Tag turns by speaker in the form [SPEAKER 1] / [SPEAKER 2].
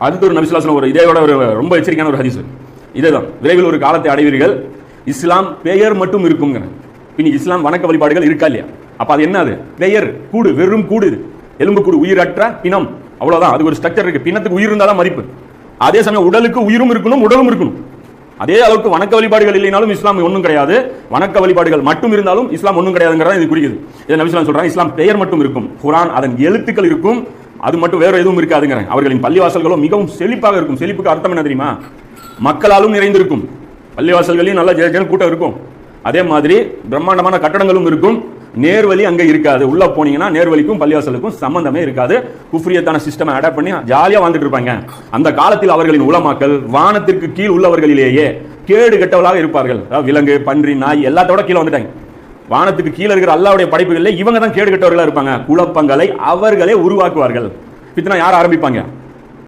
[SPEAKER 1] அடுத்து ஒரு நபி ஸல்லல்லாஹு அலைஹி வஸல்லம் ஒரு இதோட ஒரு ரொம்ப எச்சரிக்கையான ஒரு ஹதீஸ். இதேதான், விரைவில் ஒரு காலத்தை அடைவீர்கள், இஸ்லாம் பெயர் மட்டும் இருக்குங்கிற. இனி இஸ்லாம் வணக்க வழிபாடுகள் இருக்கா இல்லையா? அப்ப அது என்ன? அது பெயர், கூடு, வெறும் கூடு, எலும்பு கூடு, உயிரற்ற பிணம், அவ்வளவுதான். அது ஒரு ஸ்ட்ரக்சர் இருக்கு. பிணத்துக்கு உயிர் இருந்தாதான் மதிப்பு. அதே சமயம் உடலுக்கு உயிரும் இருக்கணும், உடலும் இருக்கணும். அதே அளவுக்கு வணக்க வழிபாடுகள் இல்லைனாலும் இஸ்லாம் ஒன்றும் கிடையாது, வணக்க வழிபாடுகள் மட்டும் இருந்தாலும் இஸ்லாம் ஒன்றும் கிடையாதுங்கிறத இது குறிக்குது. இதை நபி ஸல்லல்லாஹு அலைஹி வஸல்லம் சொல்றாங்க, இஸ்லாம் பெயர் மட்டும் இருக்கும், குர்ஆன் அதன் எழுத்துக்கள் இருக்கும், அது மட்டும் வேற எதுவும் இருக்காதுங்கிறாங்க. அவர்களின் பள்ளிவாசல்களும் மிகவும் செழிப்பாக இருக்கும். செழிப்புக்கு அர்த்தம் என்ன தெரியுமா? மக்களாலும் நிறைந்திருக்கும். பள்ளிவாசல்களையும் நல்ல ஜன கூட்டம் இருக்கும். அதே மாதிரி பிரம்மாண்டமான கட்டடங்களும் இருக்கும். நேர்வழி அங்கே இருக்காது. உள்ள போனீங்கன்னா நேர்வழிக்கும் பள்ளிவாசலுக்கும் சம்பந்தமே இருக்காது. குஃப்ரியத்தான சிஸ்டம் அடாப்ட் பண்ணி ஜாலியா வாழ்ந்துட்டு இருப்பாங்க. அந்த காலத்தில் அவர்களின் உலமாக்கள் வானத்திற்கு கீழ் உள்ளவர்களிலேயே கேடு கெட்டவர்களாக இருப்பார்கள். விலங்கு, பன்றி, நாய் எல்லாத்தோட கீழே வந்துட்டாங்க. வானத்துக்கு கீழே இருக்கிற அல்லாஹ்வுடைய படைப்புகளில் இவங்க தான் கேடு கெட்டவர்களாக இருப்பாங்க. குழப்பங்களை அவர்களே உருவாக்குவார்கள். பித்னா யார் ஆரம்பிப்பாங்க?